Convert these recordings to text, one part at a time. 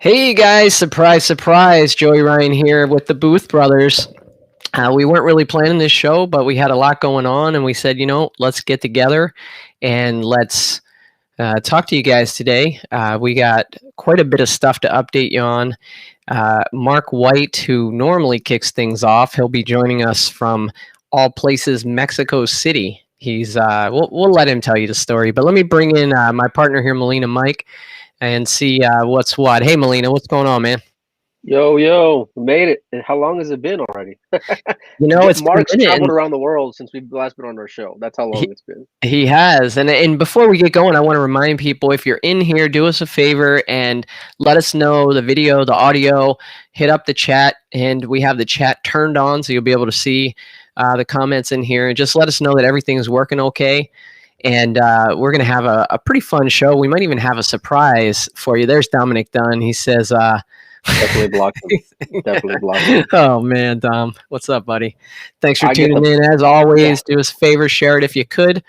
Hey guys, surprise, surprise. Joey Ryan here with the Booth Brothers. We weren't really planning this show, but we had a lot going on, and we said, let's get together and let's talk to you guys today. We got quite a bit of stuff to update you on. Mark White, who normally kicks things off, he'll be joining us from all places, Mexico City. We'll let him tell you the story, but let me bring in my partner here, Melina Mike, and see what's what. Hey, Melina, what's going on, man? Yo, we made it. And how long has it been already? It's been Mark's a minute, traveled and around the world since we've last been on our show. That's how long he, it's been. he has. And before we get going, I want to remind people, if you're in here, do us a favor and let us know the video, the audio. Hit up the chat, and we have the chat turned on, so you'll be able to see the comments in here. And just let us know that everything's working okay. And we're going to have a pretty fun show. We might even have a surprise for you. There's Dominic Dunn. He says, Definitely blocked him. Definitely blocked him. Oh man, Dom, what's up, buddy? Thanks for I get tuning the in. As always, do us a favor, share it if you could.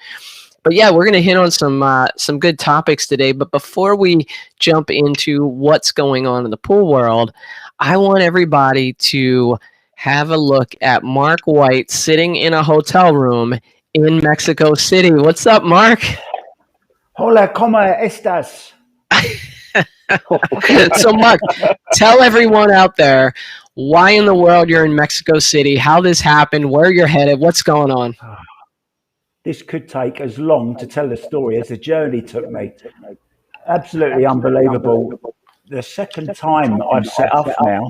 But yeah, we're gonna hit on some good topics today. But before we jump into what's going on in the pool world, I want everybody to have a look at Mark White sitting in a hotel room in Mexico City. What's up, Mark? Hola, ¿cómo estás? So, Mark, tell everyone out there why in the world you're in Mexico City, how this happened, where you're headed, what's going on. This could take as long to tell the story as the journey took me. Absolutely unbelievable. The second time I've set off now,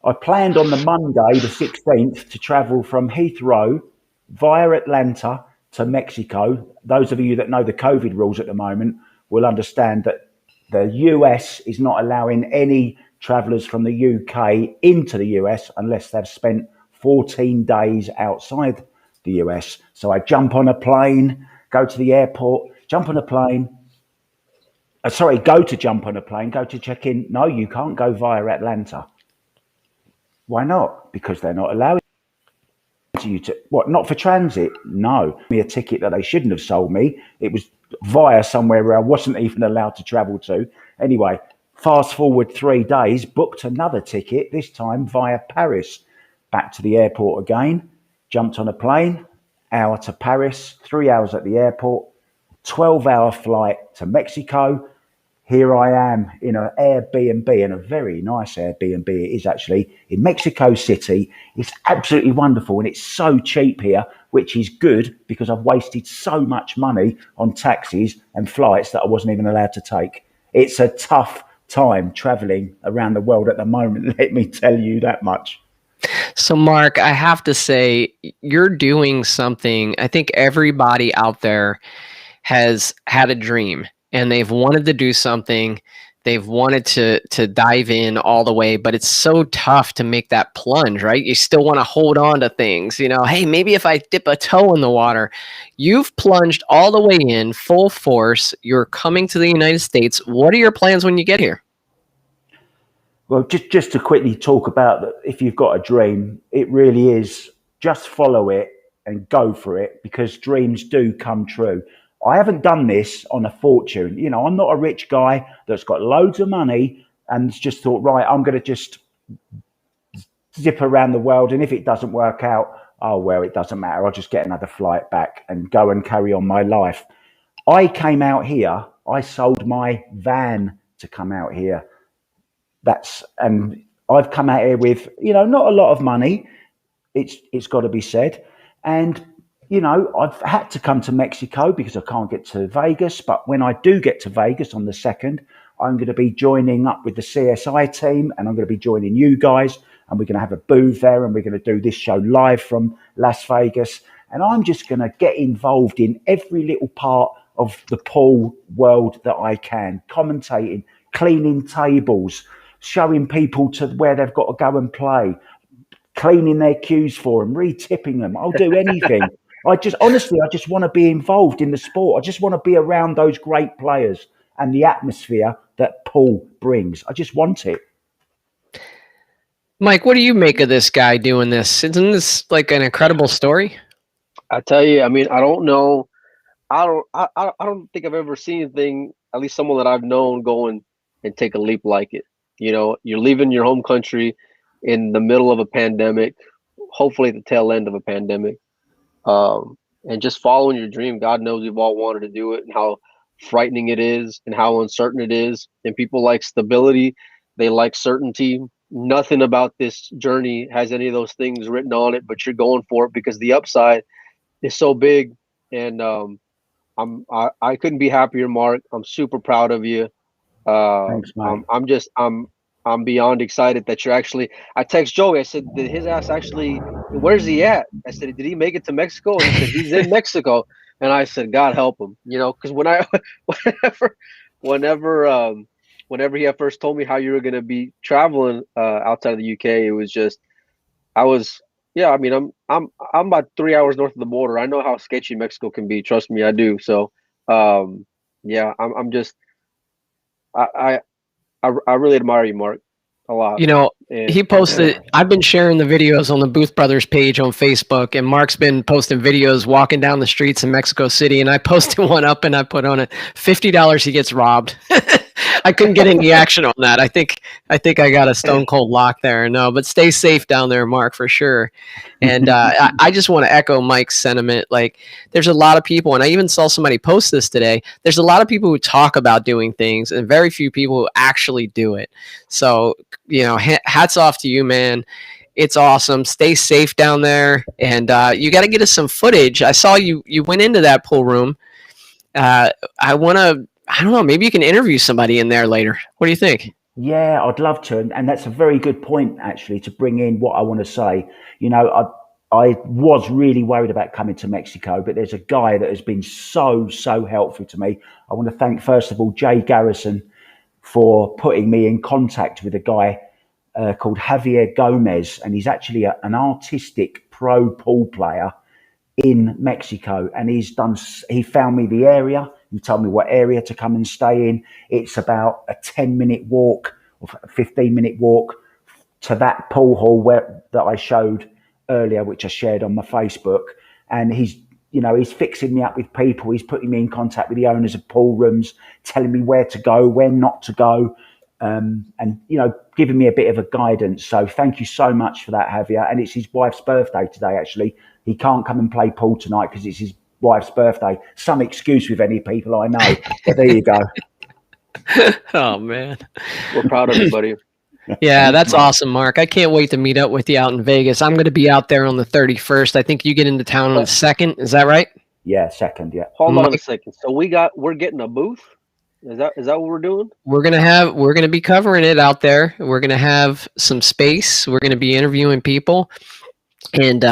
I planned on the Monday, the 16th, to travel from Heathrow via Atlanta to Mexico. Those of you that know the COVID rules at the moment will understand that the US is not allowing any travellers from the UK into the US unless they've spent 14 days outside the US. So I jump on a plane, go to the airport, jump on a plane. Go to jump on a plane, go to check in. No, you can't go via Atlanta. Why not? Because they're not allowing you to. What, not for transit? No. Me a ticket that they shouldn't have sold me. It was via somewhere where I wasn't even allowed to travel to. Anyway, fast forward 3 days, booked another ticket, this time via Paris. Back to the airport again, jumped on a plane, hour to Paris, 3 hours at the airport, 12-hour flight to Mexico. Here I am in an Airbnb, and a very nice Airbnb it is actually, in Mexico City. It's absolutely wonderful, and it's so cheap here, which is good because I've wasted so much money on taxis and flights that I wasn't even allowed to take. It's a tough time traveling around the world at the moment, let me tell you that much. So, Mark, I have to say, you're doing something. I think everybody out there has had a dream and they've wanted to do something. They've wanted to dive in all the way, but it's so tough to make that plunge, right? You still want to hold on to things, hey, maybe if I dip a toe in the water. You've plunged all the way in full force. You're coming to the United States. What are your plans when you get here? Well, just to quickly talk about that, if you've got a dream, it really is just follow it and go for it, because dreams do come true. I haven't done this on a fortune. I'm not a rich guy that's got loads of money and just thought, right, I'm going to just zip around the world. And if it doesn't work out, oh, well, it doesn't matter. I'll just get another flight back and go and carry on my life. I came out here. I sold my van to come out here. And I've come out here with, not a lot of money. It's got to be said. And, I've had to come to Mexico because I can't get to Vegas. But when I do get to Vegas on the 2nd, I'm going to be joining up with the CSI team, and I'm going to be joining you guys, and we're going to have a booth there, and we're going to do this show live from Las Vegas. And I'm just going to get involved in every little part of the pool world that I can, commentating, cleaning tables, showing people to where they've got to go and play, cleaning their cues for them, re-tipping them. I'll do anything. I just want to be involved in the sport. I just want to be around those great players and the atmosphere that pool brings. I just want it. Mike, what do you make of this guy doing this? Isn't this like an incredible story? I tell you, I mean, I don't know. I don't think I've ever seen anything, at least someone that I've known, go and take a leap like it. You know, you're leaving your home country in the middle of a pandemic, hopefully at the tail end of a pandemic, and just following your dream. God knows we've all wanted to do it, and how frightening it is and how uncertain it is. And people like stability, they like certainty. Nothing about this journey has any of those things written on it, but you're going for it because the upside is so big. And I couldn't be happier, Mark. I'm super proud of you. Thanks, mate. I'm beyond excited that you're actually. I text Joey. I said, "Did his ass actually? Where's he at?" I said, "Did he make it to Mexico?" And he said, "He's in Mexico." And I said, "God help him," you know, because whenever whenever he at first told me how you were gonna be traveling outside of the UK, it was just I was. Yeah, I mean, I'm about 3 hours north of the border. I know how sketchy Mexico can be. Trust me, I do. So, yeah, I'm just I really admire you, Mark, a lot. You know, And he posted, I've been sharing the videos on the Booth Brothers page on Facebook, and Mark's been posting videos walking down the streets in Mexico City, and I posted one up and I put on it, $50 he gets robbed. I couldn't get any action on that. I think I got a stone cold lock there. No, but stay safe down there, Mark, for sure. And I just want to echo Mike's sentiment. Like, there's a lot of people, and I even saw somebody post this today. There's a lot of people who talk about doing things, and very few people who actually do it. So, you know, hats off to you, man. It's awesome. Stay safe down there, and you got to get us some footage. I saw you went into that pool room. I don't know, maybe you can interview somebody in there later. What do you think? Yeah, I'd love to. And that's a very good point, actually, to bring in what I want to say. You know, I was really worried about coming to Mexico, but there's a guy that has been so helpful to me. I want to thank, first of all, Jay Garrison for putting me in contact with a guy called Javier Gomez. And he's actually an artistic pro pool player in Mexico. And he found me the area. He told me what area to come and stay in. It's about a 10-minute walk or a 15-minute walk to that pool hall that I showed earlier, which I shared on my Facebook. And he's fixing me up with people. He's putting me in contact with the owners of pool rooms, telling me where to go, where not to go, and, you know, giving me a bit of a guidance. So thank you so much for that, Javier. And it's his wife's birthday today, actually. He can't come and play pool tonight because it's his wife's birthday. Some excuse with any people I know, but there you go. Oh, man. we're proud of you, buddy. Yeah, that's awesome, Mark. I can't wait to meet up with you out in Vegas. I'm going to be out there on the 31st. I think you get into town on the 2nd. Is that right? Yeah, 2nd, yeah. Hold on a second. So we're getting a booth? Is that what we're doing? We're going to be covering it out there. We're going to have some space. We're going to be interviewing people. And,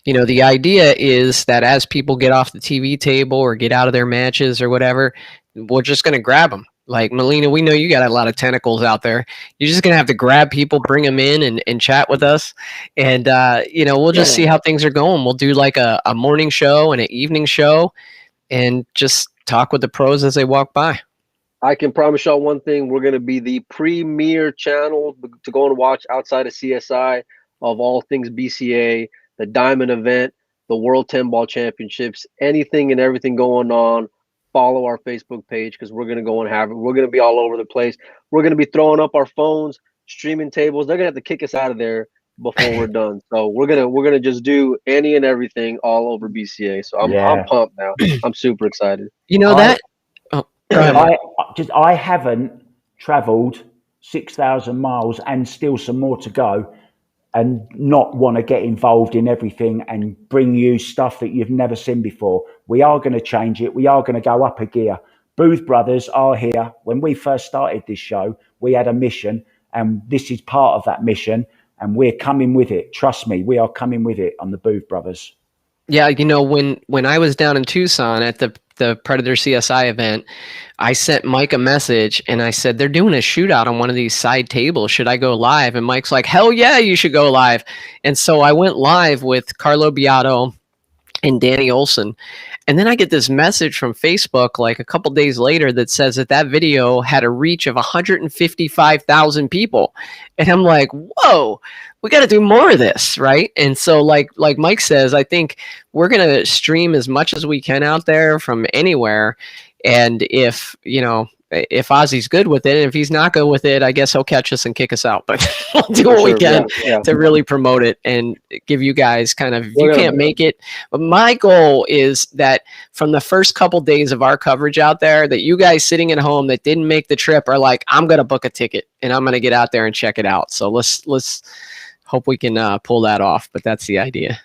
you know, the idea is that as people get off the TV table or get out of their matches or whatever, we're just going to grab them. Like, Melina, we know you got a lot of tentacles out there. You're just going to have to grab people, bring them in and chat with us. And, you know, we'll just see how things are going. We'll do like a morning show and an evening show and just talk with the pros as they walk by. I can promise y'all one thing. We're going to be the premier channel to go and watch outside of CSI of all things BCA, the Diamond event, the World 10 Ball Championships, anything and everything going on. Follow our Facebook page because we're going to go and have it. We're going to be all over the place. We're going to be throwing up our phones, streaming tables. They're going to have to kick us out of there before we're done. So we're gonna just do any and everything all over BCA. So I'm pumped now. I'm super excited. You know that? Oh, go ahead. I haven't traveled 6,000 miles and still some more to go, and not want to get involved in everything and bring you stuff that you've never seen before. We are going to change it. We are going to go up a gear. Booth Brothers are here. When we first started this show, we had a mission, and this is part of that mission, and we're coming with it. Trust me, we are coming with it on the Booth Brothers. Yeah, you know, when I was down in Tucson at the Predator CSI event, I sent Mike a message and I said, they're doing a shootout on one of these side tables. Should I go live? And Mike's like, hell yeah, you should go live. And so I went live with Carlo Beato and Danny Olson. And then I get this message from Facebook like a couple days later that says that video had a reach of 155,000 people. And I'm like, whoa, we got to do more of this, right? And so like Mike says, I think we're going to stream as much as we can out there from anywhere. And if, you know, if Ozzy's good with it, and if he's not good with it, I guess he'll catch us and kick us out. But we'll do what we can to really promote it and give you guys kind of, if you can't make it. But my goal is that from the first couple days of our coverage out there, that you guys sitting at home that didn't make the trip are like, I'm going to book a ticket and I'm going to get out there and check it out. So let's hope we can pull that off. But that's the idea.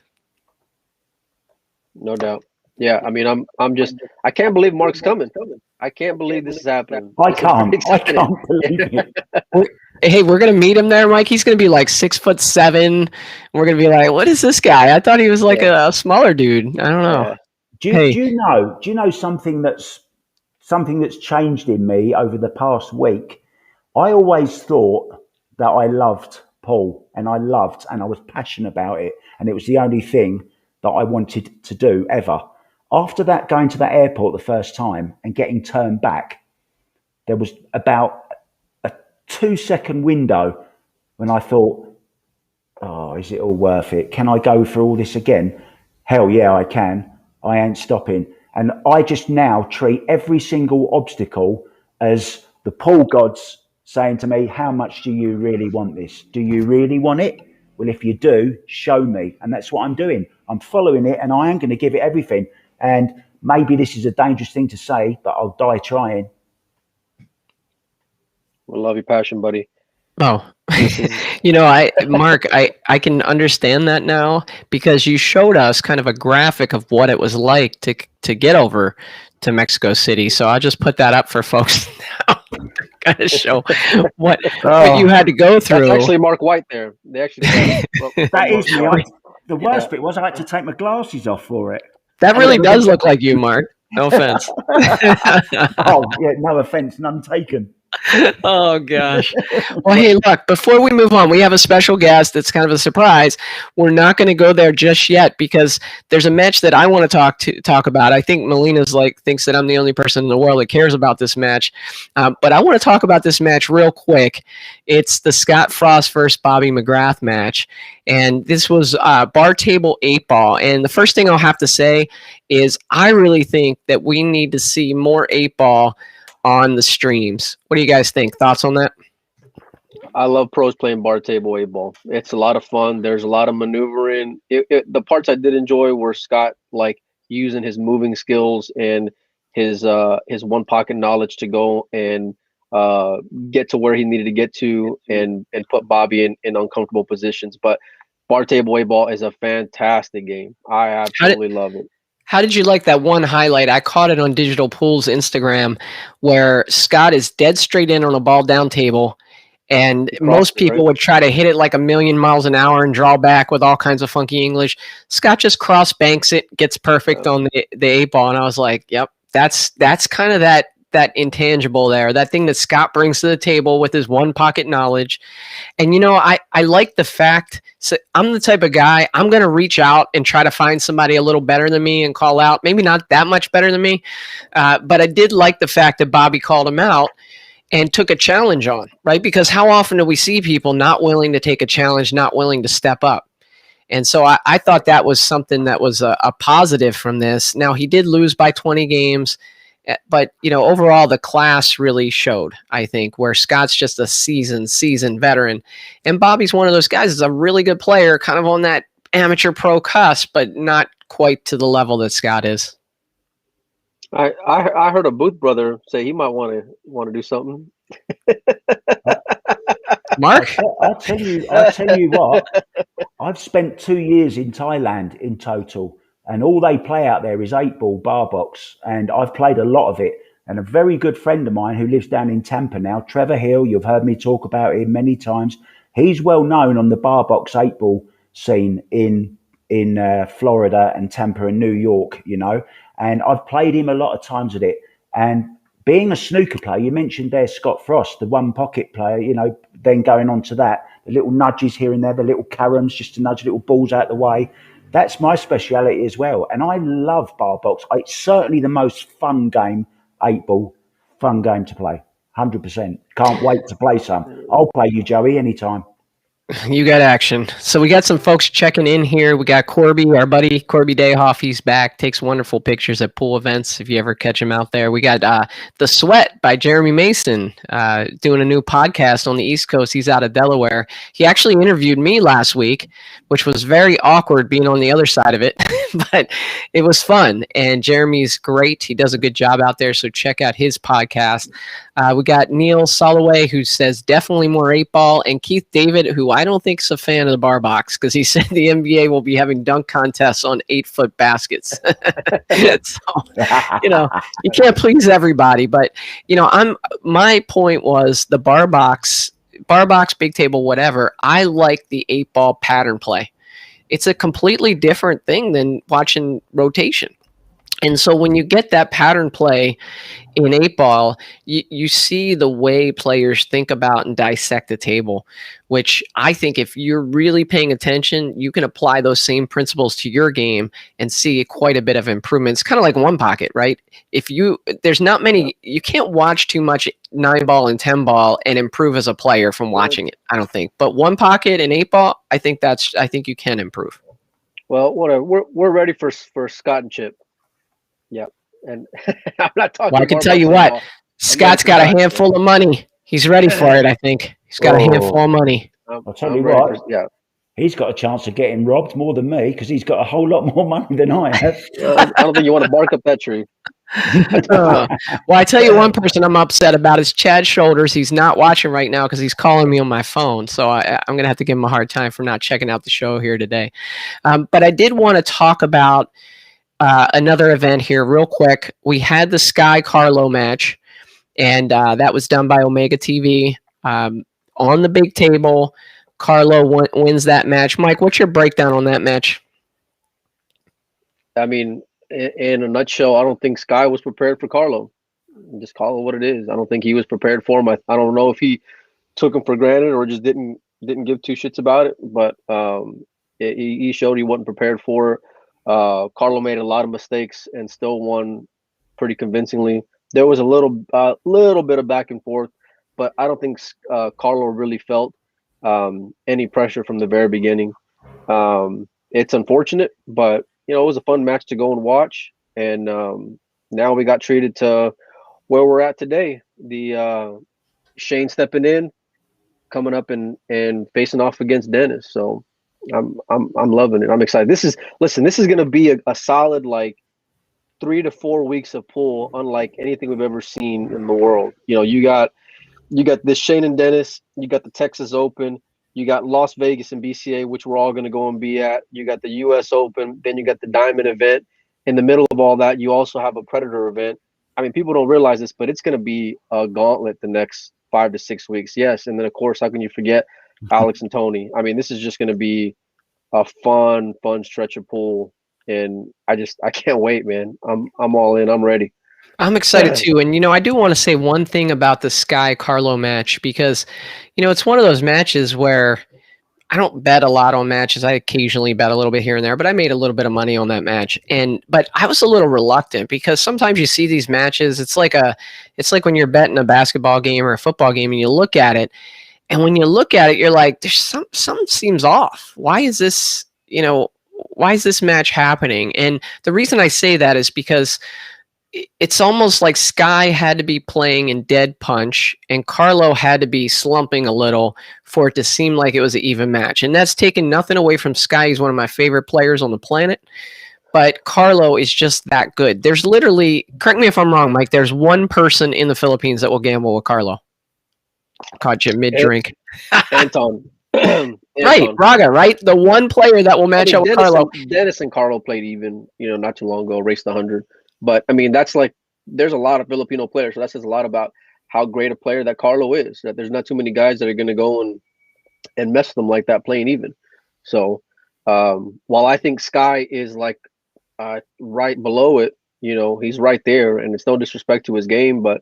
No doubt. Yeah, I mean, I can't believe Mark's coming. I can't believe this is happening. I can't believe it. Hey, we're gonna meet him there, Mike. He's gonna be like 6'7". We're gonna be like, "What is this guy? I thought he was like a smaller dude. I don't know." Do you know something that's changed in me over the past week? I always thought that I loved Paul, and I was passionate about it, and it was the only thing that I wanted to do ever. After that, going to that airport the first time and getting turned back, there was about a 2-second window when I thought, oh, is it all worth it? Can I go through all this again? Hell yeah, I can. I ain't stopping. And I just now treat every single obstacle as the Paul gods saying to me, how much do you really want this? Do you really want it? Well, if you do, show me. And that's what I'm doing. I'm following it, and I am going to give it everything. And maybe this is a dangerous thing to say, but I'll die trying. We love your passion, buddy. Oh, Mark, I can understand that now, because you showed us kind of a graphic of what it was like to get over to Mexico City. So I'll just put that up for folks now to kind of show what you had to go through. That's actually Mark White there. They actually that is me. The worst bit was I had to take my glasses off for it. That really does look like you, Mark. No offense. Oh, yeah, no offense, none taken. Oh, gosh. Well, hey, look, before we move on, we have a special guest that's kind of a surprise. We're not going to go there just yet because there's a match that I want to talk about. I think Melina's thinks that I'm the only person in the world that cares about this match. But I want to talk about this match real quick. It's the Scott Frost versus Bobby McGrath match. And this was Bar Table 8-Ball. And the first thing I'll have to say is I really think that we need to see more 8-Ball on the streams. What do you guys think? Thoughts on that? I love pros playing Bar Table 8-Ball. It's a lot of fun. There's a lot of maneuvering. The parts I did enjoy were Scott using his moving skills and his one pocket knowledge to go and get to where he needed to get to and put Bobby in uncomfortable positions. But Bar Table 8-Ball is a fantastic game. I absolutely love it. How did you like that one highlight? I caught it on Digital Pool's Instagram where Scott is dead straight in on a ball down table, and most people would try to hit it like a million miles an hour and draw back with all kinds of funky English. Scott just cross banks it, gets perfect on the 8-Ball, and I was like, yep, that's kind of that intangible there, that thing that Scott brings to the table with his one pocket knowledge. And, I like the fact, so I'm the type of guy, I'm going to reach out and try to find somebody a little better than me and call out, maybe not that much better than me. But I did like the fact that Bobby called him out and took a challenge on, right? Because how often do we see people not willing to take a challenge, not willing to step up? And so I thought that was something that was a positive from this. Now, he did lose by 20 games. But, overall, the class really showed, I think, where Scott's just a seasoned veteran. And Bobby's one of those guys that's a really good player, kind of on that amateur pro cusp, but not quite to the level that Scott is. I heard a Booth brother say he might want to do something. Mark? I'll tell you what, I've spent 2 years in Thailand in total. And all they play out there is 8-ball bar box. And I've played a lot of it. And a very good friend of mine who lives down in Tampa now, Trevor Hill, you've heard me talk about him many times. He's well known on the bar box 8-ball scene in Florida and Tampa and New York, And I've played him a lot of times at it. And being a snooker player, you mentioned there Scott Frost, the one pocket player, then going on to that, the little nudges here and there, the little caroms just to nudge little balls out the way. That's my speciality as well. And I love bar box. It's certainly the most fun game, 8-ball, fun game to play. 100%. Can't wait to play some. I'll play you, Joey, anytime. You got action. So we got some folks checking in here. We got Corby, our buddy Corby Dayhoff. He's back. Takes wonderful pictures at pool events. If you ever catch him out there, we got The Sweat by Jeremy Mason, doing a new podcast on the East Coast. He's out of Delaware. He actually interviewed me last week, which was very awkward being on the other side of it, but it was fun. And Jeremy's great. He does a good job out there. So check out his podcast. We got Neil Soloway, who says definitely more 8-ball, and Keith David, who I don't think is a fan of the bar box because he said the NBA will be having dunk contests on 8-foot baskets. So, you can't please everybody, but my point was the bar box, big table, whatever. I like the 8-ball pattern play. It's a completely different thing than watching rotation. And so when you get that pattern play in 8-ball, you see the way players think about and dissect the table, which I think if you're really paying attention, you can apply those same principles to your game and see quite a bit of improvement. It's kind of like one pocket, right? There's not many, you can't watch too much 9-ball and 10-ball and improve as a player from watching it, I don't think. But one pocket and 8-ball, I think you can improve. Well, whatever. We're ready for Scott and Chip. Yeah, and I'm not talking. Well, I can tell you what, Scott's got a handful of money. He's ready for it. I think he's got a handful of money. I'll tell you what. He's got a chance of getting robbed more than me because he's got a whole lot more money than I have. I don't think you want to bark up that tree. Well, I tell you one person I'm upset about is Chad Shoulders. He's not watching right now because he's calling me on my phone. So I'm going to have to give him a hard time for not checking out the show here today. But I did want to talk about another event here real quick. We had the Sky Carlo match, and that was done by Omega TV on the big table. Carlo wins that match. Mike, what's your breakdown on that match? I mean, in a nutshell, I don't think Sky was prepared for Carlo. Just call it what it is. I don't think he was prepared for him. I don't know if he took him for granted or just didn't give two shits about it, but he showed he wasn't prepared for it. Carlo made a lot of mistakes and still won pretty convincingly. There was a little bit of back and forth, but I don't think Carlo really felt any pressure from the very beginning. It's unfortunate, but it was a fun match to go and watch. And now we got treated to where we're at today. The Shane stepping in, coming up and facing off against Dennis. So I'm loving it. I'm excited. This is going to be a solid 3 to 4 weeks of pool, unlike anything we've ever seen in the world. You got this Shane and Dennis. You got the Texas Open. You got Las Vegas and BCA, which we're all going to go and be at. You got the U.S. Open. Then you got the Diamond event. In the middle of all that, you also have a Predator event. I mean, people don't realize this, but it's going to be a gauntlet the next 5 to 6 weeks. Yes, and then of course, how can you forget Alex and Tony? I mean, this is just going to be a fun stretch of pool, and I can't wait, man. I'm all in. I'm ready. I'm excited too, and I do want to say one thing about the Sky Carlo match because it's one of those matches where I don't bet a lot on matches. I occasionally bet a little bit here and there, but I made a little bit of money on that match. But I was a little reluctant because sometimes you see these matches. It's like when you're betting a basketball game or a football game, and you look at it. And when you look at it, you're like, there's something seems off. Why is this match happening? And the reason I say that is because it's almost like Sky had to be playing in dead punch and Carlo had to be slumping a little for it to seem like it was an even match. And that's taken nothing away from Sky. He's one of my favorite players on the planet. But Carlo is just that good. There's literally, correct me if I'm wrong, Mike, there's one person in the Philippines that will gamble with Carlo. Caught you mid-drink. Anton. Right, Braga, right? The one player that will match up with Carlo. Dennis and Carlo played even, not too long ago, raced 100. But, I mean, that's there's a lot of Filipino players. So that says a lot about how great a player that Carlo is, that there's not too many guys that are going to go and mess with them like that playing even. So, while I think Sky is right below it, he's right there, and it's no disrespect to his game, but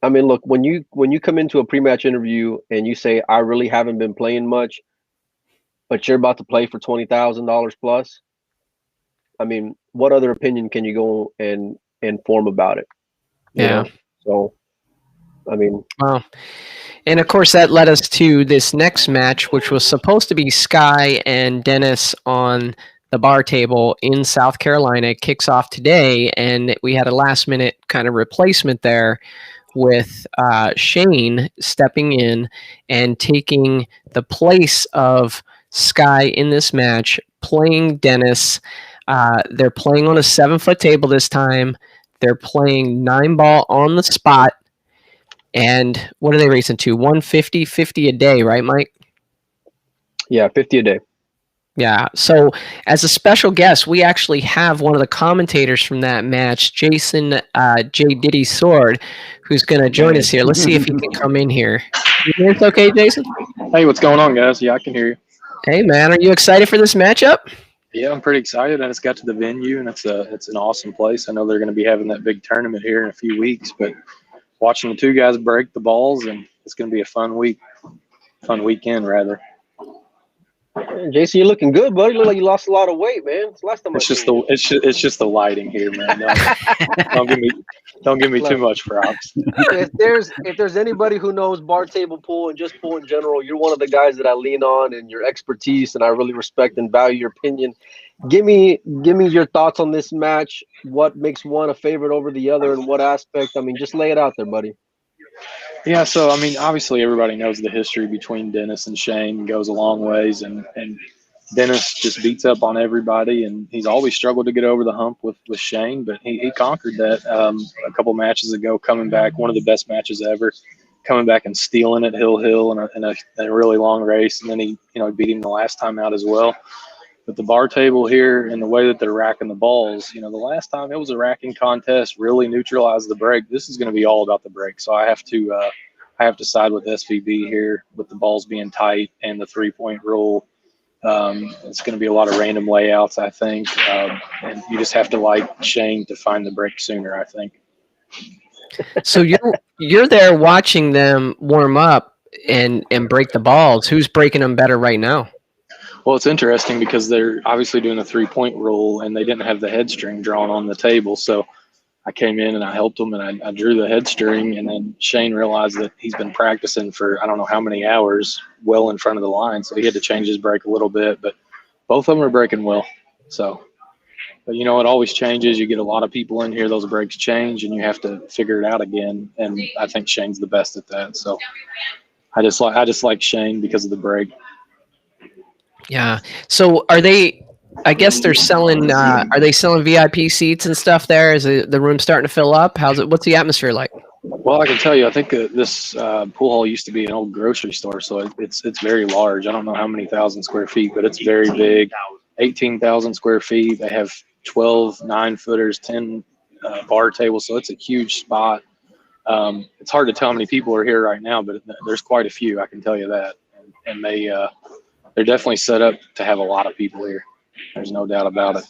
I mean, look, when you come into a pre-match interview and you say, I really haven't been playing much, but you're about to play for $20,000 plus, I mean, what other opinion can you go and form about it? Yeah. So I mean, Wow. And of course, that led us to this next match, which was supposed to be Sky and Dennis on the bar table in South Carolina. It kicks off today, and we had a last minute kind of replacement there with Shane stepping in and taking the place of Sky in this match, playing Dennis. They're playing on a 7-foot table this time. They're playing 9-ball on the spot. And what are they racing to? 150, 50 a day, right, Mike? yeah, 50 a day. Yeah. So as a special guest, we actually have one of the commentators from that match, Jason J. Diddy Sword, who's going to join us here. Let's see if he can come in here. You hear us okay, Jason? Hey, what's going on, guys? Yeah, I can hear you. Hey, man, are you excited for this matchup? Yeah, I'm pretty excited. I just got to the venue, and it's an awesome place. I know they're going to be having that big tournament here in a few weeks, but watching the two guys break the balls, and it's going to be a fun weekend, rather. Man, Jason, you're looking good, buddy. You look like you lost a lot of weight, man. It's the last time I seen you. It's just the lighting here, man. Don't give me too much props. If there's anybody who knows bar table pool and just pool in general, you're one of the guys that I lean on and your expertise, and I really respect and value your opinion. Give me your thoughts on this match. What makes one a favorite over the other, and what aspect? I mean, just lay it out there, buddy. Yeah, so I mean, obviously everybody knows the history between Dennis and Shane goes a long ways, and Dennis just beats up on everybody, and he's always struggled to get over the hump with Shane, but he conquered that a couple matches ago, coming back, one of the best matches ever, coming back and stealing at Hill in a really long race, and then he beat him the last time out as well. But the bar table here and the way that they're racking the balls, the last time it was a racking contest, really neutralized the break. This is going to be all about the break. So I have to side with SVB here with the balls being tight and the 3-point rule. It's going to be a lot of random layouts, I think. And you just have to like Shane to find the break sooner, I think. So you're there watching them warm up and break the balls. Who's breaking them better right now? Well, it's interesting because they're obviously doing a 3-point rule, and they didn't have the head string drawn on the table. So I came in and I helped them, and I drew the head string, and then Shane realized that he's been practicing for I don't know how many hours well in front of the line, so he had to change his break a little bit. But both of them are breaking well. So, but it always changes. You get a lot of people in here, those breaks change, and you have to figure it out again. And I think Shane's the best at that. So I just like Shane because of the break. Yeah. So are they? I guess they're selling. Are they selling VIP seats and stuff there? Is the room starting to fill up? What's the atmosphere like? Well, I can tell you, I think this pool hall used to be an old grocery store, so it's very large. I don't know how many thousand square feet, but it's very big. 18,000 square feet. They have 12 9-footers, 10 bar tables, so it's a huge spot. It's hard to tell how many people are here right now, but there's quite a few. I can tell you that, and they're definitely set up to have a lot of people here. There's no doubt about it.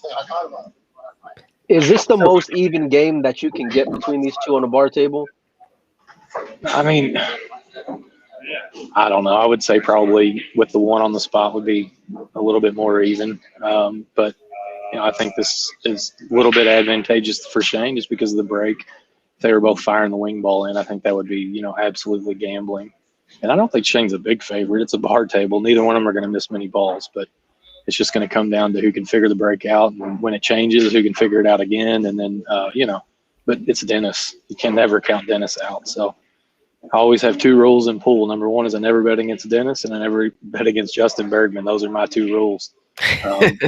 Is this the most even game that you can get between these two on a bar table? I mean, I don't know. I would say probably with the one on the spot would be a little bit more even. But I think this is a little bit advantageous for Shane just because of the break. If they were both firing the wing ball in, I think that would be, absolutely gambling. And I don't think Shane's a big favorite. It's a bar table. Neither one of them are going to miss many balls, but it's just going to come down to who can figure the break out. And when it changes, who can figure it out again. And then, but it's Dennis. You can never count Dennis out. So I always have 2 rules in pool. Number 1 is I never bet against Dennis, and I never bet against Justin Bergman. Those are my 2 rules. And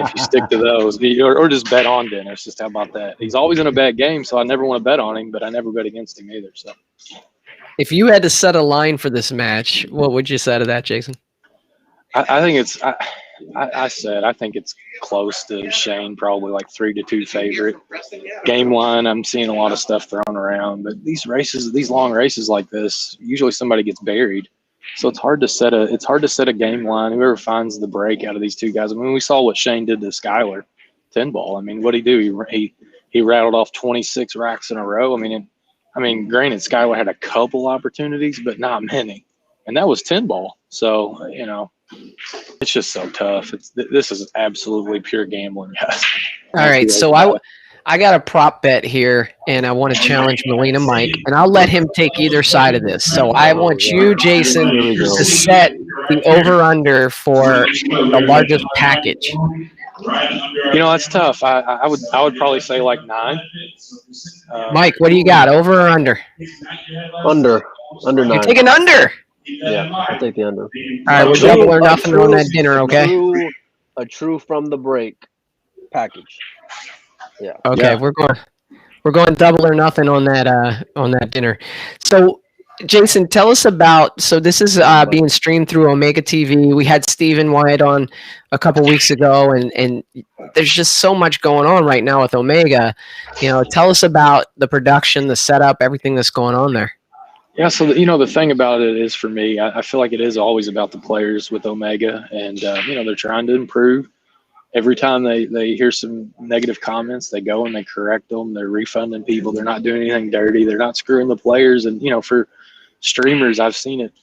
if you stick to those, or just bet on Dennis, just how about that? He's always in a bad game, so I never want to bet on him, but I never bet against him either. So. If you had to set a line for this match, what would you say to that, Jason? I think it's I think it's close to Shane, probably like 3-2 favorite. Game line, I'm seeing a lot of stuff thrown around, but these long races like this, usually somebody gets buried. So it's hard to set a game line. Whoever finds the break out of these two guys. I mean, we saw what Shane did to Skyler, 10-ball. I mean, what did he do? He rattled off 26 racks in a row. I mean, granted, Skyler had a couple opportunities, but not many, and that was 10-ball. So it's just so tough. This is absolutely pure gambling, guys. All right, so I got a prop bet here, and I want to challenge Molina Mike, and I'll let him take either side of this. So I want you, Jason, Here we go. to set the over/under for the largest package. That's tough. I would probably say like 9. Mike, what do you got? Over or under? Under You're 9. taking under. Yeah, I'll take the under. All right, we're double or nothing on that dinner, okay? A true from the break package. Yeah. Okay, Yeah. we're going double or nothing on that dinner. So, Jason, tell us about. So this is being streamed through Omega TV. We had Stephen Wyatt on a couple weeks ago, and there's just so much going on right now with Omega. Tell us about the production, the setup, everything that's going on there. Yeah, so the thing about it is, for me, I feel like it is always about the players with Omega, and they're trying to improve. Every time they hear some negative comments, they go and they correct them. They're refunding people. They're not doing anything dirty. They're not screwing the players. And for streamers, I've seen it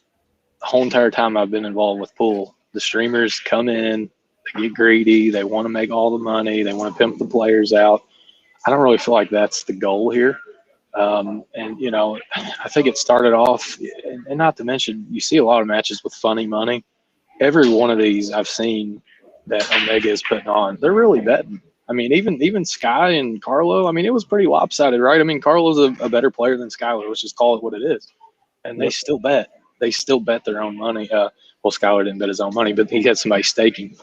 the whole entire time I've been involved with pool. The streamers come in, they get greedy. They want to make all the money. They want to pimp the players out. I don't really feel like that's the goal here. I think it started off, and not to mention, you see a lot of matches with funny money. Every one of these I've seen that Omega is putting on, they're really betting. I mean, even Sky and Carlo, I mean, it was pretty lopsided, right? I mean, Carlo's a better player than Skylar. Let's just call it what it is. And they still bet. They still bet their own money. Well, Skylar didn't bet his own money, but he had somebody staking.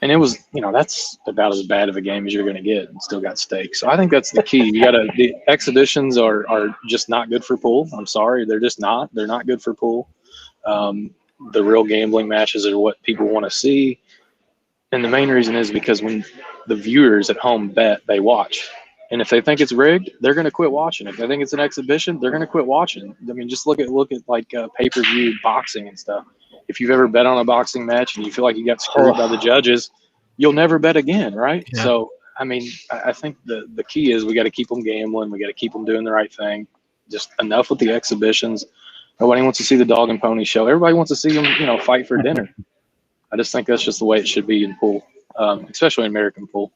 And it was, that's about as bad of a game as you're going to get, and still got stakes. So I think that's the key. The exhibitions are just not good for pool. I'm sorry. They're just not. They're not good for pool. The real gambling matches are what people want to see. And the main reason is because when the viewers at home bet, they watch. And if they think it's rigged, they're going to quit watching. If they think it's an exhibition, they're going to quit watching. I mean, just look at like pay-per-view boxing and stuff. If you've ever bet on a boxing match and you feel like you got screwed by the judges, you'll never bet again, right? Yeah. So, I mean, I think the key is we got to keep them gambling. We got to keep them doing the right thing. Just enough with the exhibitions. Nobody wants to see the dog and pony show. Everybody wants to see them, fight for dinner. I just think that's just the way it should be in pool, especially in American pool.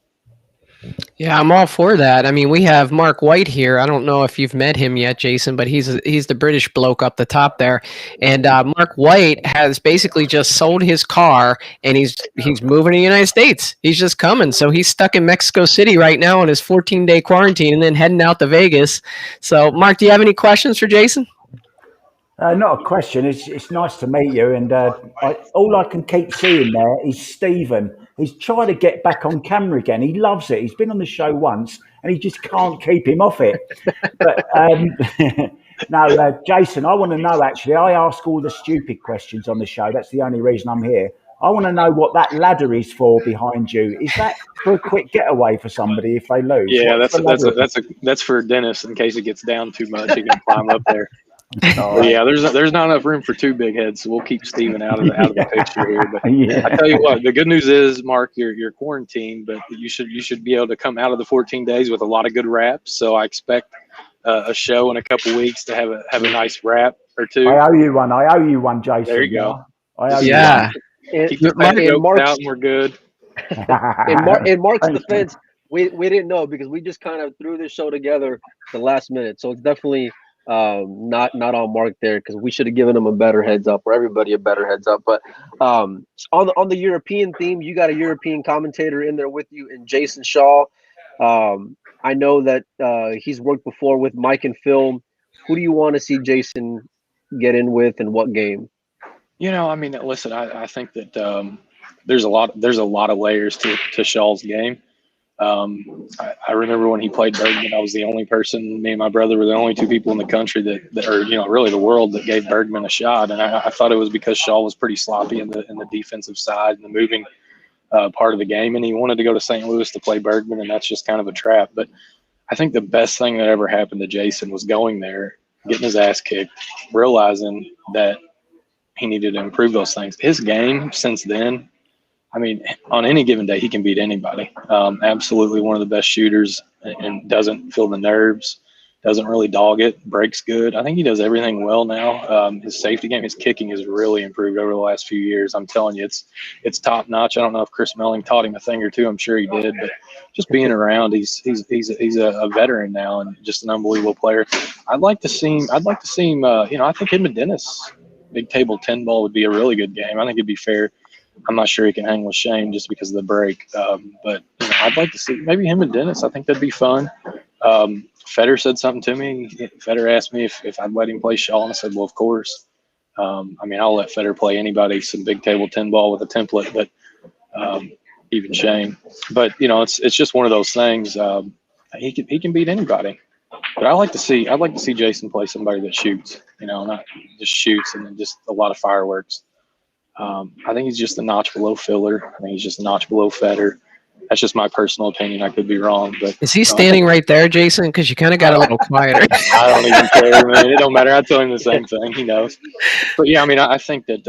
Yeah, I'm all for that. I mean, we have Mark White here. I don't know if you've met him yet, Jason, but he's the British bloke up the top there. And Mark White has basically just sold his car, and he's moving to the United States. He's just coming. So he's stuck in Mexico City right now on his 14-day quarantine and then heading out to Vegas. So, Mark, do you have any questions for Jason? Not a question. It's nice to meet you. And all I can keep seeing there is Stephen. He's trying to get back on camera again. He loves it. He's been on the show once, and he just can't keep him off it. But no, Jason, I want to know, actually. I ask all the stupid questions on the show. That's the only reason I'm here. I want to know what that ladder is for behind you. Is that for a quick getaway for somebody if they lose? Yeah, that's for Dennis in case it gets down too much. He can climb up there. Yeah, there's not enough room for two big heads, so we'll keep Steven out of the picture here. But yeah. I tell you what, the good news is, Mark, you're quarantined, but you should be able to come out of the 14 days with a lot of good raps. So I expect a show in a couple weeks to have a nice rap or two. I owe you one, Jason. There you go. I owe you one. Keep the Mark's out, and we're good. In Mark's defense, we didn't know because we just kind of threw this show together the last minute. So it's definitely not on Mark there, because we should have given him a better heads up, or everybody a better heads up. But on the European theme, you got a European commentator in there with you, in Jason Shaw. I know that he's worked before with Mike and Phil. Who do you want to see Jason get in with, and what game? I mean, listen, I think that there's a lot of layers to Shaw's game. I remember when he played Bergman, I was the only person, me and my brother were the only two people in the country that or really the world, that gave Bergman a shot. And I thought it was because Shaw was pretty sloppy in the defensive side and the moving part of the game. And he wanted to go to St. Louis to play Bergman, and that's just kind of a trap. But I think the best thing that ever happened to Jason was going there, getting his ass kicked, realizing that he needed to improve those things. His game since then, I mean, on any given day, he can beat anybody. Absolutely one of the best shooters, and doesn't feel the nerves. doesn't really dog it, breaks good. I think he does everything well now. His safety game, his kicking has really improved over the last few years. I'm telling you, it's top notch. I don't know if Chris Melling taught him a thing or two. I'm sure he did, but just being around, he's a veteran now and just an unbelievable player. I'd like to see him. I think him and Dennis, big table 10 ball would be a really good game. I think it'd be fair. I'm not sure he can hang with Shane just because of the break. But I'd like to see maybe him and Dennis. I think that'd be fun. Feder said something to me. Feder asked me if I'd let him play Shaw, and I said, well, of course. I'll let Feder play anybody, some big table 10 ball with a template, but even Shane. But, it's just one of those things. He can beat anybody. But I'd like to see Jason play somebody that shoots, not just shoots and then just a lot of fireworks. I think he's just a notch below Filler. I think he's just a notch below Feder. That's just my personal opinion. I could be wrong, but is he standing right there, Jason? Because you kind of got a little quieter. I don't even care, man. It don't matter. I tell him the same thing. He knows. But yeah, I think that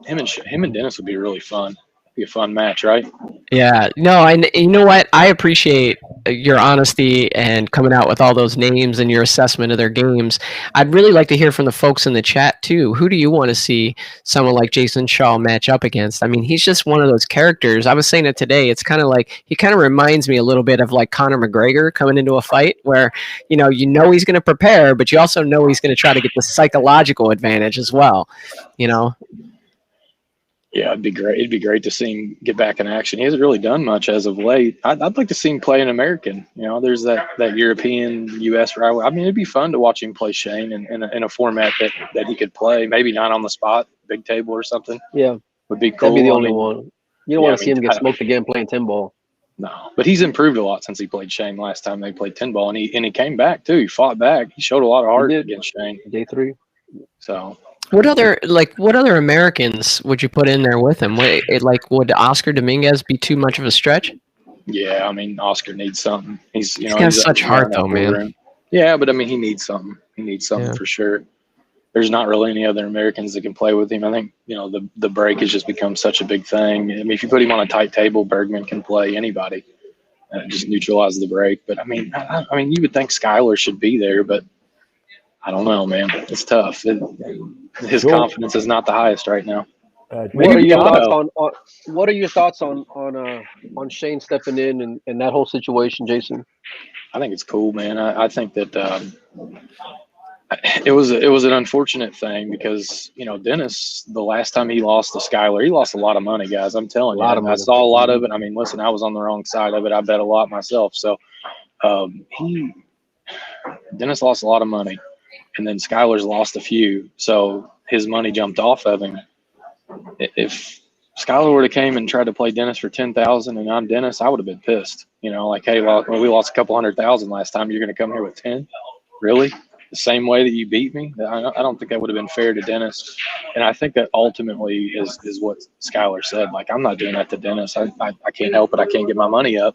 him and Dennis would be really fun. Be a fun match, right? Yeah, no, you know what? I appreciate your honesty and coming out with all those names and your assessment of their games. I'd really like to hear from the folks in the chat too. Who do you want to see someone like Jason Shaw match up against? He's just one of those characters. I was saying it today. It's kind of like he kind of reminds me a little bit of like Conor McGregor coming into a fight where he's going to prepare, but you also know he's going to try to get the psychological advantage as well. Yeah, it'd be great. It'd be great to see him get back in action. He hasn't really done much as of late. I'd like to see him play an American. There's that European U.S. rivalry. It'd be fun to watch him play Shane in a format that he could play. Maybe not on the spot, big table or something. Yeah, would be cool. That'd be the only one. You don't want to see him get smoked again playing 10 ball. No, but he's improved a lot since he played Shane last time they played 10 ball, and he came back too. He fought back. He showed a lot of heart against Shane. Day 3. So. What other Americans would you put in there with him? Would Oscar Dominguez be too much of a stretch? Yeah, Oscar needs something. He's got such heart though, man. Yeah, but he needs something. He needs something for sure. There's not really any other Americans that can play with him. I think the break has just become such a big thing. If you put him on a tight table, Bergman can play anybody. Just neutralize the break. But you would think Skyler should be there, but I don't know, man. It's tough. His confidence is not the highest right now. What are your thoughts on Shane stepping in and that whole situation, Jason? I think it's cool, man. I think that it was an unfortunate thing because Dennis, the last time he lost to Skyler, he lost a lot of money, guys. I'm telling you, I saw a lot of it. Listen, I was on the wrong side of it. I bet a lot myself. So Dennis lost a lot of money. And then Skyler's lost a few, so his money jumped off of him. If Skyler would have came and tried to play Dennis for $10,000 and I'm Dennis, I would have been pissed. Hey, we lost a couple $100,000 last time. You're going to come here with 10? Really? The same way that you beat me? I don't think that would have been fair to Dennis. And I think that ultimately is what Skyler said. I'm not doing that to Dennis. I can't help it. I can't get my money up.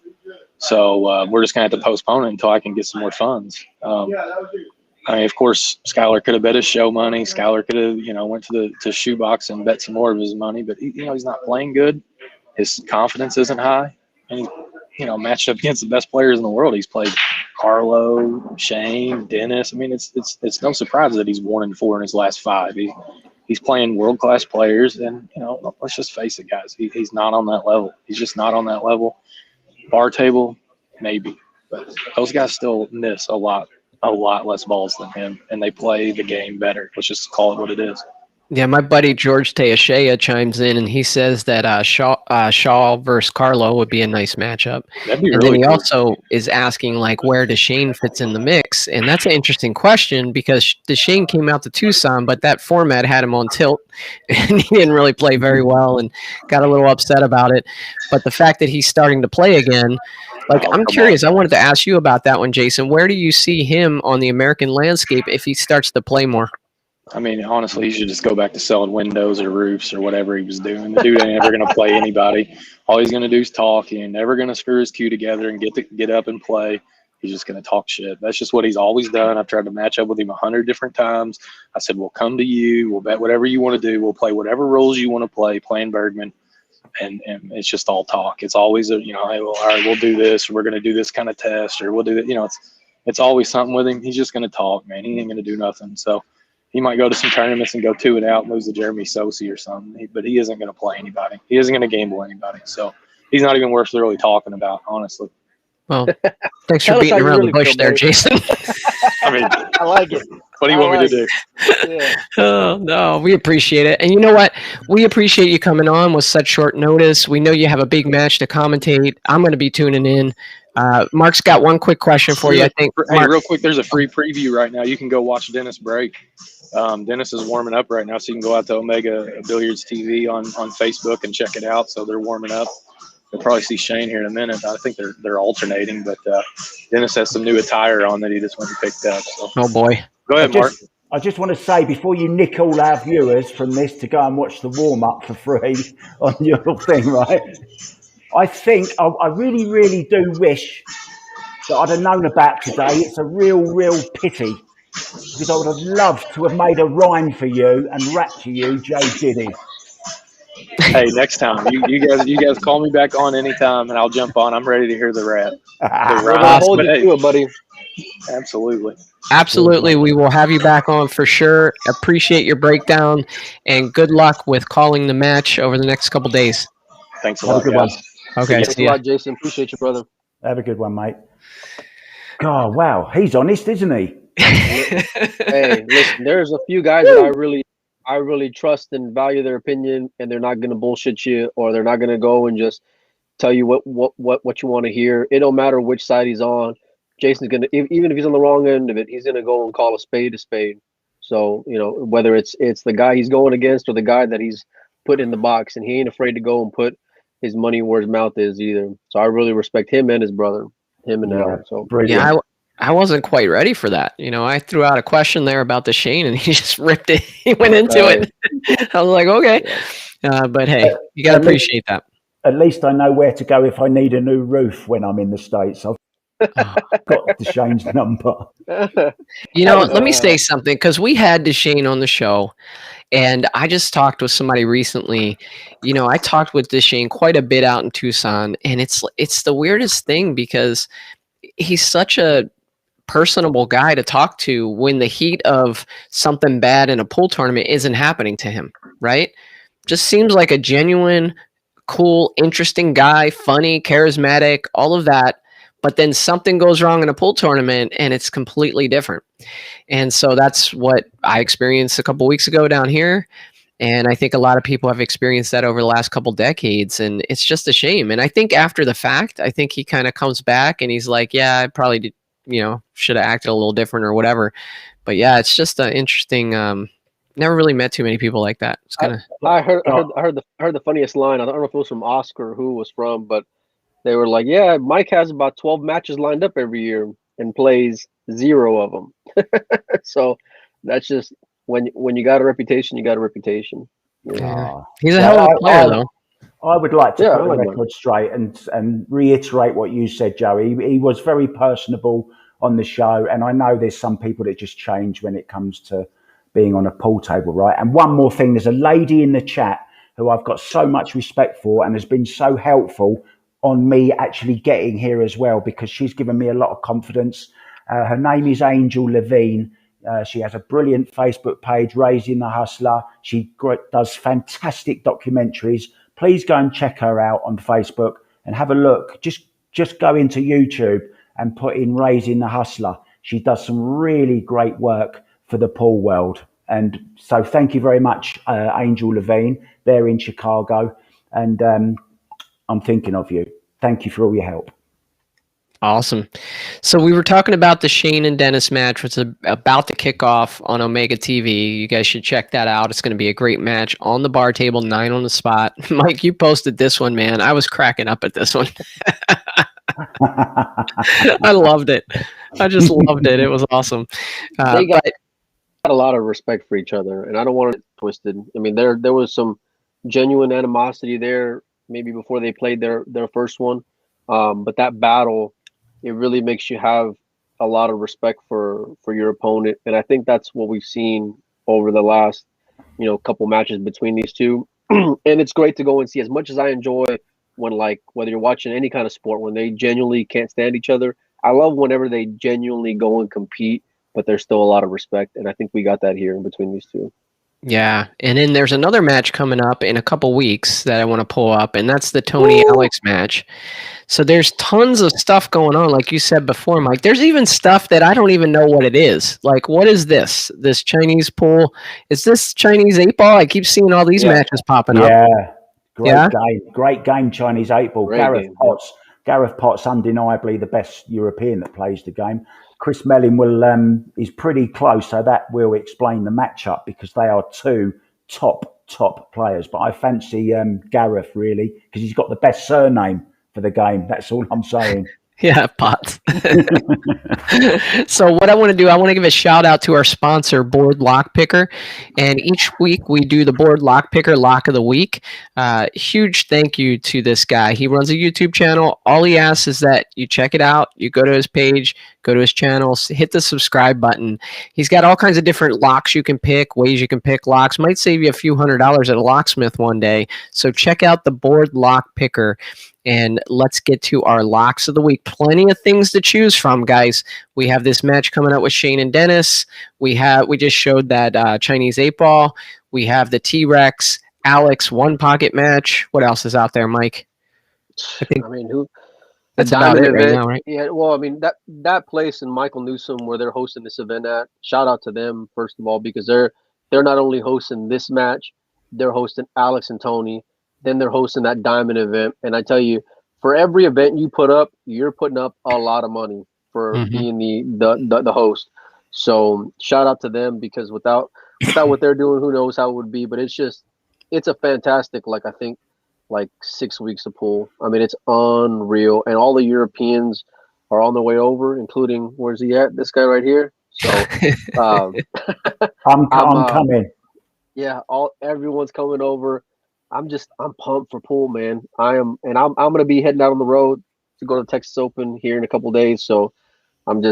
So we're just going to have to postpone it until I can get some more funds. Of course, Skyler could have bet his show money. Skyler could have, went to Shoebox and bet some more of his money. But he's not playing good. His confidence isn't high, and he, matched up against the best players in the world. He's played Carlo, Shane, Dennis. It's no surprise that he's 1-4 in his last 5. He's playing world class players, and let's just face it, guys. He's not on that level. He's just not on that level. Bar table, maybe, but those guys still miss a lot less balls than him, and they play the game better. Let's just call it what it is. Yeah, my buddy George Teashea chimes in, and he says that Shaw versus Carlo would be a nice matchup. That'd be and really then he cool. also is asking, where does Shane fits in the mix? And that's an interesting question because Shane came out to Tucson, but that format had him on tilt, and he didn't really play very well and got a little upset about it. But the fact that he's starting to play again, I'm curious. I wanted to ask you about that one, Jason. Where do you see him on the American landscape if he starts to play more? Honestly, he should just go back to selling windows or roofs or whatever he was doing. The dude ain't ever going to play anybody. All he's going to do is talk. He ain't never going to screw his cue together and get up and play. He's just going to talk shit. That's just what he's always done. I've tried to match up with him 100 different times. I said, we'll come to you. We'll bet whatever you want to do. We'll play whatever rules you want to play, playing Bergman. And it's just all talk. It's always hey, well, all right, we'll do this. We're going to do this kind of test, or we'll do it. it's always something with him. He's just going to talk, man. He ain't going to do nothing. So he might go to some tournaments and go 2-out and lose to Jeremy Sosi or something, but he isn't going to play anybody. He isn't going to gamble anybody. So he's not even worth really talking about, honestly. Well, thanks Tell for us how beating you around really the bush feel, there, buddy. Jason. I mean, I like it. what do you want me to do? Yeah. Oh, no, we appreciate it. And you know what? We appreciate you coming on with such short notice. We know you have a big match to commentate. I'm going to be tuning in. Mark's got one quick question for you. I think. Hey, Mark, real quick, there's a free preview right now. You can go watch Dennis break. Dennis is warming up right now, so you can go out to Omega Billiards TV on Facebook and check it out. So they're warming up. You'll probably see Shane here in a minute. I think they're alternating, but Dennis has some new attire on that he just went and picked up. So oh boy. go ahead, Mark. I just want to say, before you nick all our viewers from this to go and watch the warm-up for free on your thing, right? I think I really, really do wish that I'd have known about today. It's a real pity, because I would have loved to have made a rhyme for you and rap to you, Joe Diddy. Hey, next time you guys call me back on anytime, and I'll jump on. I'm ready to hear the rap. The We're gonna rhymes, hold but you hey, to it, buddy. absolutely. Absolutely. We will have you back on for sure. Appreciate your breakdown and good luck with calling the match over the next couple days. Thanks a Have a lot, good guys. one. Okay. Thanks See a ya. lot, Jason. Appreciate you, brother. Have a good one, mate. God, wow. He's honest, isn't he? Hey, listen, there's a few guys that I really trust and value their opinion, and they're not gonna bullshit you, or they're not gonna go and just tell you what you want to hear. It don't matter which side he's on. Jason's gonna, even if he's on the wrong end of it, he's gonna go and call a spade a spade. So whether it's the guy he's going against or the guy that he's put in the box, and he ain't afraid to go and put his money where his mouth is either. So I really respect him and his brother, him and Alan. So Brilliant. Yeah, I wasn't quite ready for that. I threw out a question there about the Shane, and he just ripped it. He went into it. I was like, okay. But hey, you got to appreciate that. At least I know where to go if I need a new roof when I'm in the States. I've got Shane's number. Let me say something, because we had Deshane on the show, and I just talked with somebody recently. I talked with Deshane quite a bit out in Tucson, and it's the weirdest thing, because he's such a personable guy to talk to when the heat of something bad in a pool tournament isn't happening to him, right? Just seems like a genuine, cool, interesting guy, funny, charismatic, all of that. But then something goes wrong in a pool tournament and it's completely different. And so that's what I experienced a couple weeks ago down here. And I think a lot of people have experienced that over the last couple decades. And it's just a shame. And I think after the fact, I think he kind of comes back and he's like, yeah, I probably did, should have acted a little different or whatever. But yeah, it's just an interesting, never really met too many people like that. It's kind of. I heard the funniest line. I don't know if it was from Oscar or who it was from, but they were like, "Yeah, Mike has about 12 matches lined up every year and plays 0 of them." So that's just when you got a reputation, you got a reputation. Yeah. He's a hell of a player, though. I would like to put the like record straight and reiterate what you said, Joey. He was very personable on the show, and I know there's some people that just change when it comes to being on a pool table, right? And one more thing, there's a lady in the chat who I've got so much respect for and has been so helpful on me actually getting here as well, because she's given me a lot of confidence. Her name is Angel Levine. She has a brilliant Facebook page, Raising the Hustler. She does fantastic documentaries. Please go and check her out on Facebook and have a look. Just go into YouTube and put in Raising the Hustler. She does some really great work for the pool world. And so thank you very much, Angel Levine. They're in Chicago. And I'm thinking of you. Thank you for all your help. Awesome. So we were talking about the Shane and Dennis match, which is about to kick off on Omega TV. You guys should check that out. It's going to be a great match on the bar table, 9 on the spot. Mike, you posted this one, man. I was cracking up at this one. I loved it. I just loved it. It was awesome. They got a lot of respect for each other, and I don't want it twisted. I mean, there was some genuine animosity there maybe before they played their first one. But that battle, it really makes you have a lot of respect for your opponent. And I think that's what we've seen over the last, couple matches between these two. And it's great to go and see, as much as I enjoy when, like, whether you're watching any kind of sport, when they genuinely can't stand each other, I love whenever they genuinely go and compete, but there's still a lot of respect, and I think we got that here in between these two. Yeah, and then there's another match coming up in a couple weeks that I want to pull up, and that's the Tony Alex match. So there's tons of stuff going on, like you said before, Mike. There's even stuff that I don't even know what it is. Like, what is this? This Chinese pool? Is this Chinese 8-ball? I keep seeing all these matches popping up. Yeah, Yeah? great game, Chinese 8-ball. Great Gareth game. Gareth Potts, undeniably the best European that plays the game. Chris Mellin will is pretty close, so that will explain the matchup because they are two top players. But I fancy Gareth really because he's got the best surname for the game. That's all I'm saying. Yeah, Potts. So what I want to do, I want to give a shout out to our sponsor, Board Lock Picker. And each week we do the Board Lock Picker Lock of the Week. Huge thank you to this guy. He runs a YouTube channel. All he asks is that you check it out. You go to his page, go to his channel, hit the subscribe button. He's got all kinds of different locks you can pick, ways you can pick locks. Might save you a few $100s at a locksmith one day. So check out the Board Lock Picker. And let's get to our locks of the week. Plenty of things to choose from, guys. We have this match coming up with Shane and Dennis. We just showed that Chinese 8-ball. We have the T-Rex Alex one pocket match. What else is out there, Mike? I mean, who? That's about it right now, right? Yeah. Well, I mean that place in Michael Newsom where they're hosting this event at. Shout out to them first of all because they're not only hosting this match, they're hosting Alex and Tony. Then they're hosting that Diamond event. And I tell you, for every event you put up, you're putting up a lot of money for being the host. So shout out to them because without what they're doing, who knows how it would be. But it's a fantastic, I think, 6 weeks of pool. I mean, it's unreal. And all the Europeans are on their way over, including, where's he at? This guy right here. So I'm coming. Yeah, everyone's coming over. I'm pumped for pool, man. I'm gonna be heading out on the road to go to Texas Open here in a couple days. So I'm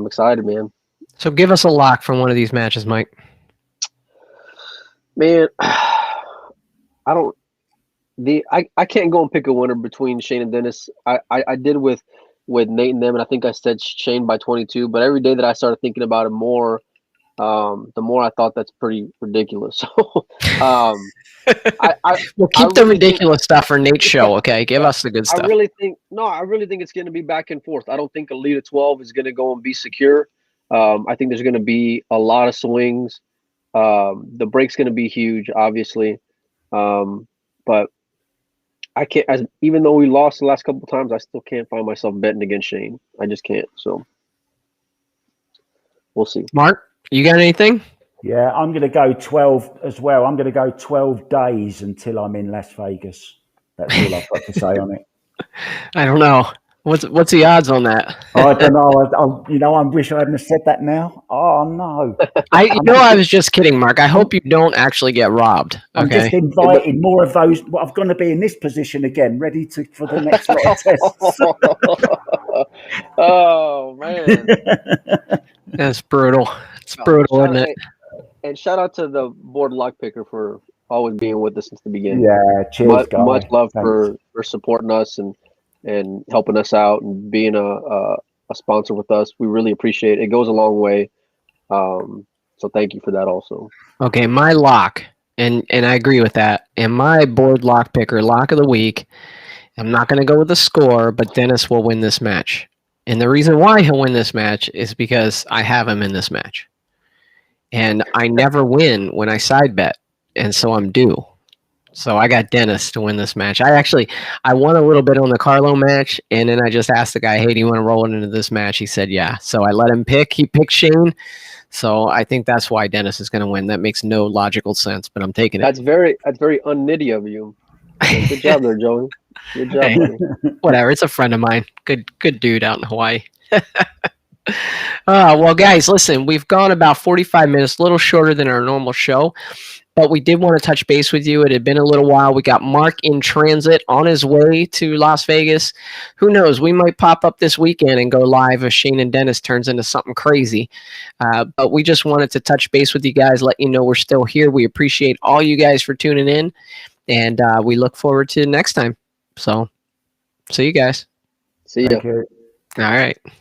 excited, man. So give us a lock from one of these matches, Mike. Man, I can't go and pick a winner between Shane and Dennis. I did with Nate and them, and I think I said Shane by 22. But every day that I started thinking about it more, the more I thought that's pretty ridiculous. So We'll keep the ridiculous stuff for Nate's show, okay? Give us the good stuff. I really think it's going to be back and forth. I don't think Elite 12 is going to go and be secure. I think there's going to be a lot of swings. The break's going to be huge, obviously. But I can't, even though we lost the last couple of times, I still can't find myself betting against Shane. I just can't. So we'll see. Mark, you got anything? Yeah, I'm going to go 12 as well. I'm going to go 12 days until I'm in Las Vegas. That's all I've got to say on it. I don't know. What's the odds on that? I don't know. I wish I hadn't said that now. Oh, no. I was just kidding, Mark. I hope you don't actually get robbed. Okay? I'm just inviting more of those. Well, I'm going to be in this position again, ready for the next lot of tests. Oh, man. That's brutal. It's brutal, isn't it? And shout out to the Board Lock Picker for always being with us since the beginning. Yeah, cheers, guys. Much love for supporting us and helping us out and being a sponsor with us. We really appreciate it. It goes a long way. So thank you for that also. Okay, my lock, and I agree with that. And my Board Lock Picker lock of the week, I'm not going to go with the score, but Dennis will win this match. And the reason why he'll win this match is because I have him in this match. And I never win when I side bet, and so I'm due. So I got Dennis to win this match. I won a little bit on the Carlo match, and then I just asked the guy, hey, do you want to roll it into this match? He said, yeah. So I let him pick. He picked Shane. So I think that's why Dennis is going to win. That makes no logical sense, but I'm taking it. That's very unnitty of you. Good job there, Joey. Good job. Hey, whatever. It's a friend of mine. Good dude out in Hawaii. Well, guys, listen, we've gone about 45 minutes, a little shorter than our normal show, but we did want to touch base with you. It had been a little while. We got Mark in transit on his way to Las Vegas. Who knows? We might pop up this weekend and go live if Shane and Dennis turns into something crazy. But we just wanted to touch base with you guys, let you know we're still here. We appreciate all you guys for tuning in, and we look forward to next time. So, see you guys. See ya. Thank you. All right.